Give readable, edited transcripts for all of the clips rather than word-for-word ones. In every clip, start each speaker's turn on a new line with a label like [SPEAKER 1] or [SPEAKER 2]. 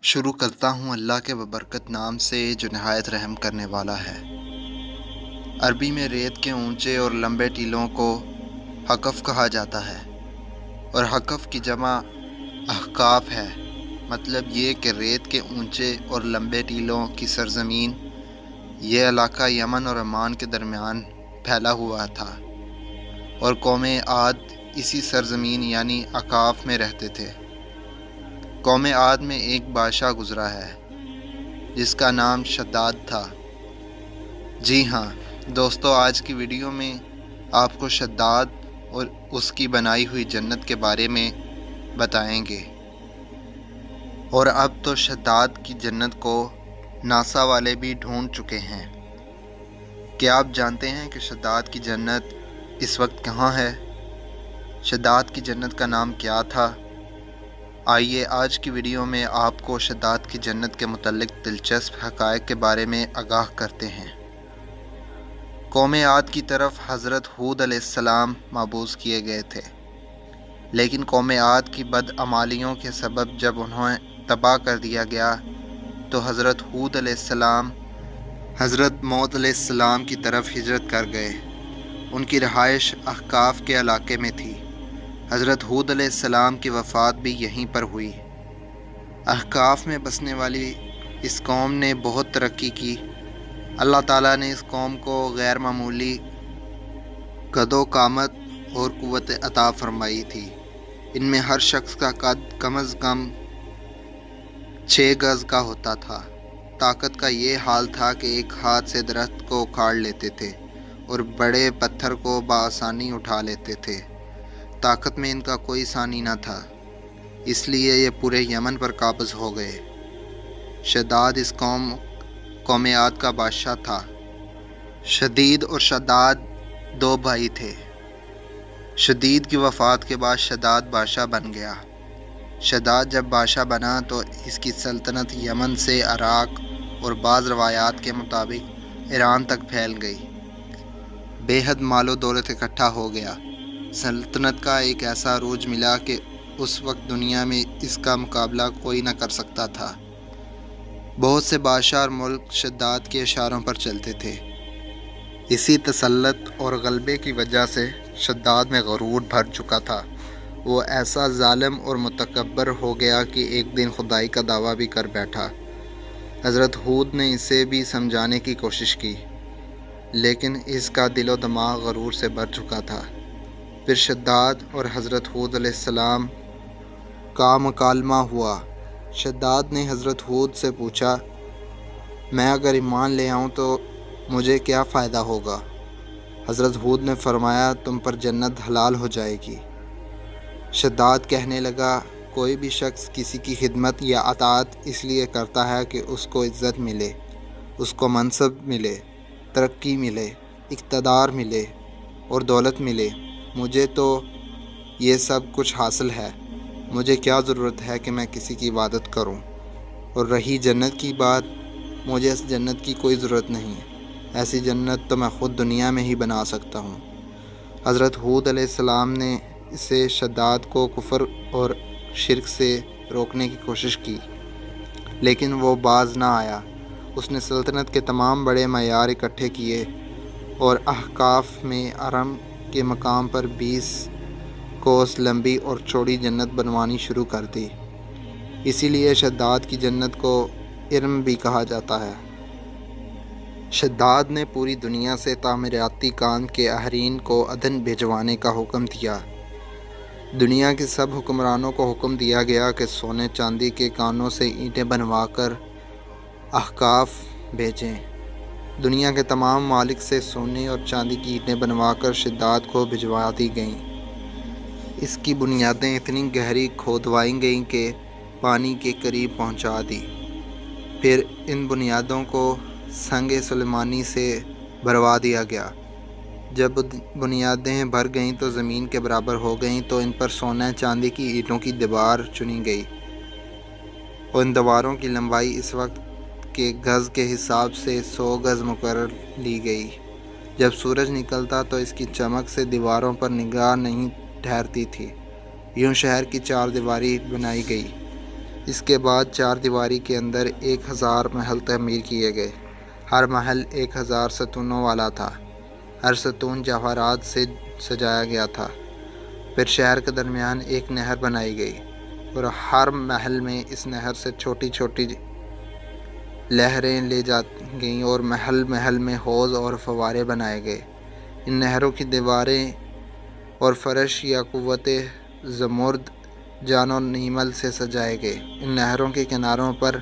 [SPEAKER 1] شروع کرتا ہوں اللہ کے ببرکت نام سے جو نہایت رحم کرنے والا ہے۔ عربی میں ریت کے اونچے اور لمبے ٹیلوں کو حقف کہا جاتا ہے اور حقف کی جمع احقاف ہے۔ مطلب یہ کہ ریت کے اونچے اور لمبے ٹیلوں کی سرزمین، یہ علاقہ یمن اور عمان کے درمیان پھیلا ہوا تھا اور قوم عاد اسی سرزمین یعنی اقاف میں رہتے تھے۔ قوم عاد میں ایک بادشاہ گزرا ہے جس کا نام شداد تھا۔ جی ہاں دوستو، آج کی ویڈیو میں آپ کو شداد اور اس کی بنائی ہوئی جنت کے بارے میں بتائیں گے۔ اور اب تو شداد کی جنت کو ناسا والے بھی ڈھونڈ چکے ہیں۔ کیا آپ جانتے ہیں کہ شداد کی جنت اس وقت کہاں ہے؟ شداد کی جنت کا نام کیا تھا؟ آئیے آج کی ویڈیو میں آپ کو شداد کی جنت کے متعلق دلچسپ حقائق کے بارے میں آگاہ کرتے ہیں۔ قوم عاد کی طرف حضرت ہود علیہ السلام مبعوث کیے گئے تھے، لیکن قوم عاد کی بدعمالیوں کے سبب جب انہیں تباہ کر دیا گیا تو حضرت ہود علیہ السلام حضرت موت علیہ السلام کی طرف ہجرت کر گئے۔ ان کی رہائش احقاف کے علاقے میں تھی۔ حضرت ہود علیہ السلام کی وفات بھی یہیں پر ہوئی۔ احقاف میں بسنے والی اس قوم نے بہت ترقی کی۔ اللہ تعالیٰ نے اس قوم کو غیر معمولی قد و قامت اور قوت عطا فرمائی تھی۔ ان میں ہر شخص کا قد کم از کم 6 گز کا ہوتا تھا۔ طاقت کا یہ حال تھا کہ ایک ہاتھ سے درخت کو اکھاڑ لیتے تھے اور بڑے پتھر کو بآسانی اٹھا لیتے تھے۔ طاقت میں ان کا کوئی ثانی نہ تھا، اس لیے یہ پورے یمن پر قابض ہو گئے۔ شداد اس قوم عاد کا بادشاہ تھا۔ شدید اور شداد 2 بھائی تھے۔ شدید کی وفات کے بعد شداد بادشاہ بن گیا۔ شداد جب بادشاہ بنا تو اس کی سلطنت یمن سے عراق اور بعض روایات کے مطابق ایران تک پھیل گئی۔ بے حد مال و دولت اکٹھا ہو گیا۔ سلطنت کا ایک ایسا عروج ملا کہ اس وقت دنیا میں اس کا مقابلہ کوئی نہ کر سکتا تھا۔ بہت سے بادشاہ اور ملک شداد کے اشاروں پر چلتے تھے۔ اسی تسلط اور غلبے کی وجہ سے شداد میں غرور بھر چکا تھا۔ وہ ایسا ظالم اور متکبر ہو گیا کہ ایک دن خدائی کا دعویٰ بھی کر بیٹھا۔ حضرت ہود نے اسے بھی سمجھانے کی کوشش کی، لیکن اس کا دل و دماغ غرور سے بھر چکا تھا۔ پھر شداد اور حضرت ہود علیہ السلام کا مکالمہ ہوا۔ شداد نے حضرت ہود سے پوچھا، میں اگر ایمان لے آؤں تو مجھے کیا فائدہ ہوگا؟ حضرت ہود نے فرمایا، تم پر جنت حلال ہو جائے گی۔ شداد کہنے لگا، کوئی بھی شخص کسی کی خدمت یا اطاعت اس لیے کرتا ہے کہ اس کو عزت ملے، اس کو منصب ملے، ترقی ملے، اقتدار ملے اور دولت ملے۔ مجھے تو یہ سب کچھ حاصل ہے، مجھے کیا ضرورت ہے کہ میں کسی کی عبادت کروں؟ اور رہی جنت کی بات، مجھے اس جنت کی کوئی ضرورت نہیں، ایسی جنت تو میں خود دنیا میں ہی بنا سکتا ہوں۔ حضرت ہود علیہ السلام نے اسے شداد کو کفر اور شرک سے روکنے کی کوشش کی، لیکن وہ باز نہ آیا۔ اس نے سلطنت کے تمام بڑے معیار اکٹھے کیے اور احقاف میں ارم کے مقام پر 20 کوس لمبی اور چوڑی جنت بنوانی شروع کر دی۔ اسی لیے شداد کی جنت کو ارم بھی کہا جاتا ہے۔ شداد نے پوری دنیا سے تعمیراتی کام کے اہرین کو عدن بھجوانے کا حکم دیا۔ دنیا کے سب حکمرانوں کو حکم دیا گیا کہ سونے چاندی کے کانوں سے اینٹیں بنوا کر احقاف بھیجیں۔ دنیا کے تمام ممالک سے سونے اور چاندی کی اینٹیں بنوا کر شداد کو بھجوا دی گئیں۔ اس کی بنیادیں اتنی گہری کھودوائی گئیں کہ پانی کے قریب پہنچا دی۔ پھر ان بنیادوں کو سنگ سلیمانی سے بھروا دیا گیا۔ جب بنیادیں بھر گئیں تو زمین کے برابر ہو گئیں تو ان پر سونے چاندی کی اینٹوں کی دیوار چنی گئی اور ان دیواروں کی لمبائی اس وقت کے گز کے حساب سے 100 گز مقرر لی گئی۔ جب سورج نکلتا تو اس کی چمک سے دیواروں پر نگاہ نہیں ٹھہرتی تھی۔ یوں شہر کی 4 دیواری بنائی گئی۔ اس کے بعد 4 دیواری کے اندر 1000 محل تعمیر کیے گئے۔ ہر محل 1000 ستونوں والا تھا۔ ہر ستون جواہرات سے سجایا گیا تھا۔ پھر شہر کے درمیان ایک نہر بنائی گئی اور ہر محل میں اس نہر سے چھوٹی چھوٹی لہریں لے جاتی گئیں اور محل محل میں حوض اور فوارے بنائے گئے۔ ان نہروں کی دیواریں اور فرش یاقوت زمرد جان و نیمل سے سجائے گئے۔ ان نہروں کے کناروں پر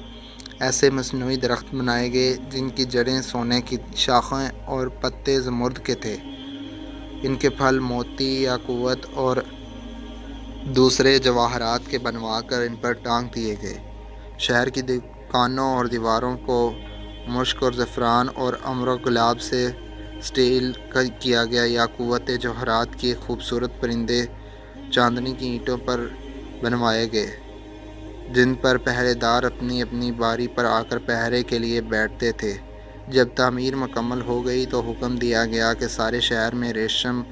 [SPEAKER 1] ایسے مصنوعی درخت بنائے گئے جن کی جڑیں سونے کی، شاخیں اور پتے زمرد کے تھے۔ ان کے پھل موتی، یاقوت اور دوسرے جواہرات کے بنوا کر ان پر ٹانگ دیے گئے۔ شہر کی دکانوں اور دیواروں کو مشک اور زعفران اور امر و گلاب سے سٹیل کیا گیا۔ یاقوت جواہرات کے خوبصورت پرندے چاندنی کی اینٹوں پر بنوائے گئے جن پر پہرے دار اپنی اپنی باری پر آ کر پہرے کے لیے بیٹھتے تھے۔ جب تعمیر مکمل ہو گئی تو حکم دیا گیا کہ سارے شہر میں ریشم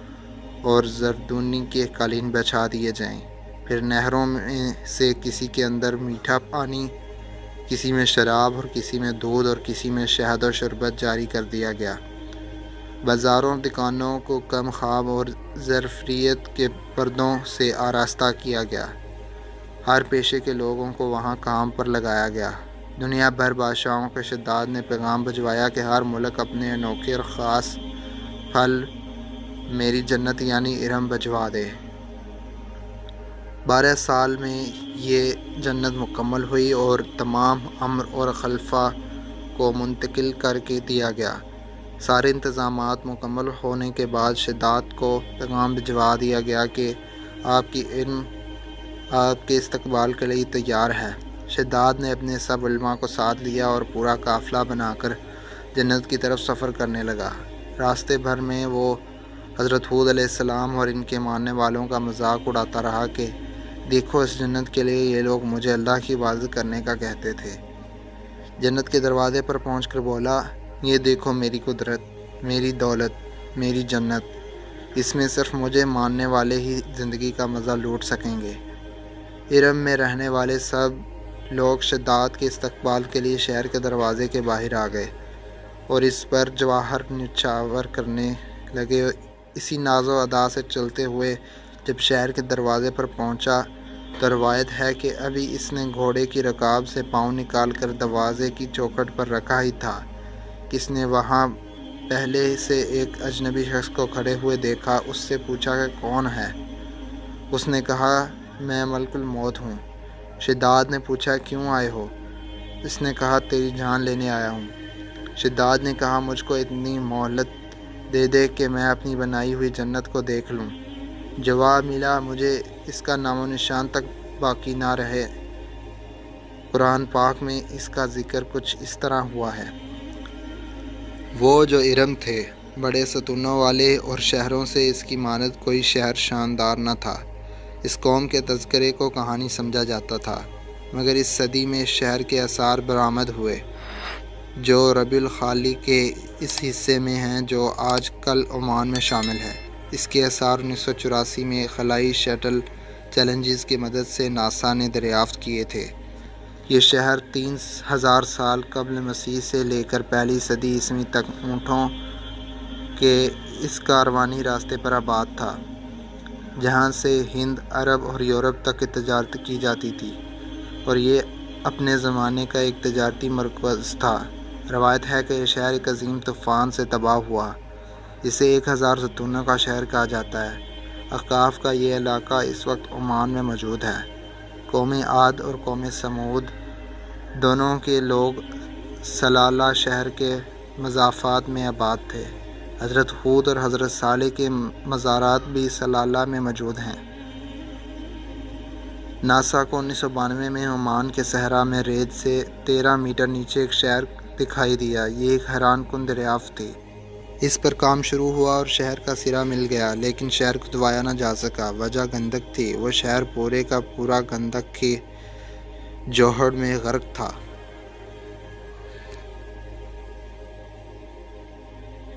[SPEAKER 1] اور زردونی کے قالین بچھا دیے جائیں۔ پھر نہروں میں سے کسی کے اندر میٹھا پانی، کسی میں شراب اور کسی میں دودھ اور کسی میں شہد و شربت جاری کر دیا گیا۔ بازاروں، دکانوں کو کم خواب اور ظرفیت کے پردوں سے آراستہ کیا گیا۔ ہر پیشے کے لوگوں کو وہاں کام پر لگایا گیا۔ دنیا بھر بادشاہوں کے شداد نے پیغام بھجوایا کہ ہر ملک اپنے انوکھے اور خاص پھل میری جنت یعنی ارم بھجوا دے۔ 12 سال میں یہ جنت مکمل ہوئی اور تمام امر اور خلفاء کو منتقل کر کے دیا گیا۔ سارے انتظامات مکمل ہونے کے بعد شداد کو پیغام بھجوا دیا گیا کہ آپ کی ارم آپ کے استقبال کے لیے تیار ہے۔ شداد نے اپنے سب علماء کو ساتھ لیا اور پورا قافلہ بنا کر جنت کی طرف سفر کرنے لگا۔ راستے بھر میں وہ حضرت ہود علیہ السلام اور ان کے ماننے والوں کا مذاق اڑاتا رہا کہ دیکھو اس جنت کے لیے یہ لوگ مجھے اللہ کی عبادت کرنے کا کہتے تھے۔ جنت کے دروازے پر پہنچ کر بولا، یہ دیکھو میری قدرت، میری دولت، میری جنت، اس میں صرف مجھے ماننے والے ہی زندگی کا مزہ لوٹ سکیں گے۔ ارم میں رہنے والے سب لوگ شداد کے استقبال کے لیے شہر کے دروازے کے باہر آ گئے اور اس پر جواہر نچھاور کرنے لگے۔ اسی ناز و ادا سے چلتے ہوئے جب شہر کے دروازے پر پہنچا تو روایت ہے کہ ابھی اس نے گھوڑے کی رکاب سے پاؤں نکال کر دروازے کی چوکھٹ پر رکھا ہی تھا کہ اس نے وہاں پہلے سے ایک اجنبی شخص کو کھڑے ہوئے دیکھا۔ اس سے پوچھا کہ کون ہے؟ اس نے کہا، میں ملک الموت ہوں۔ شداد نے پوچھا، کیوں آئے ہو؟ اس نے کہا، تیری جان لینے آیا ہوں۔ شداد نے کہا، مجھ کو اتنی مہلت دے دے کہ میں اپنی بنائی ہوئی جنت کو دیکھ لوں۔ جواب ملا، مجھے اس کا نام و نشان تک باقی نہ رہے۔ قرآن پاک میں اس کا ذکر کچھ اس طرح ہوا ہے۔ وہ جو ارم تھے، بڑے ستونوں والے اور شہروں سے اس کی مانند کوئی شہر شاندار نہ تھا۔ اس قوم کے تذکرے کو کہانی سمجھا جاتا تھا، مگر اس صدی میں اس شہر کے آثار برآمد ہوئے جو ربیع الخالی کے اس حصے میں ہیں جو آج کل عمان میں شامل ہے۔ اس کے آثار 1984 میں خلائی شٹل چیلنجز کی مدد سے ناسا نے دریافت کیے تھے۔ یہ شہر 3000 سال قبل مسیح سے لے کر پہلی صدی عیسوی تک اونٹوں کے اس کاروانی راستے پر آباد تھا جہاں سے ہند، عرب اور یورپ تک تجارت کی جاتی تھی، اور یہ اپنے زمانے کا ایک تجارتی مرکز تھا۔ روایت ہے کہ یہ شہر ایک عظیم طوفان سے تباہ ہوا، جسے 1000 ستونوں کا شہر کہا جاتا ہے۔ احقاف کا یہ علاقہ اس وقت عمان میں موجود ہے۔ قوم عاد اور قوم سمود دونوں کے لوگ سلالہ شہر کے مضافات میں آباد تھے۔ حضرت ہود اور حضرت صالح کے مزارات بھی سلالہ میں موجود ہیں۔ ناسا کو 1992 میں عمان کے صحرا میں ریت سے 13 میٹر نیچے ایک شہر دکھائی دیا۔ یہ ایک حیران کن دریافت تھی۔ اس پر کام شروع ہوا اور شہر کا سرا مل گیا، لیکن شہر کو دبایا نہ جا سکا۔ وجہ گندک تھی۔ وہ شہر پورے کا پورا گندک کے جوہر میں غرق تھا۔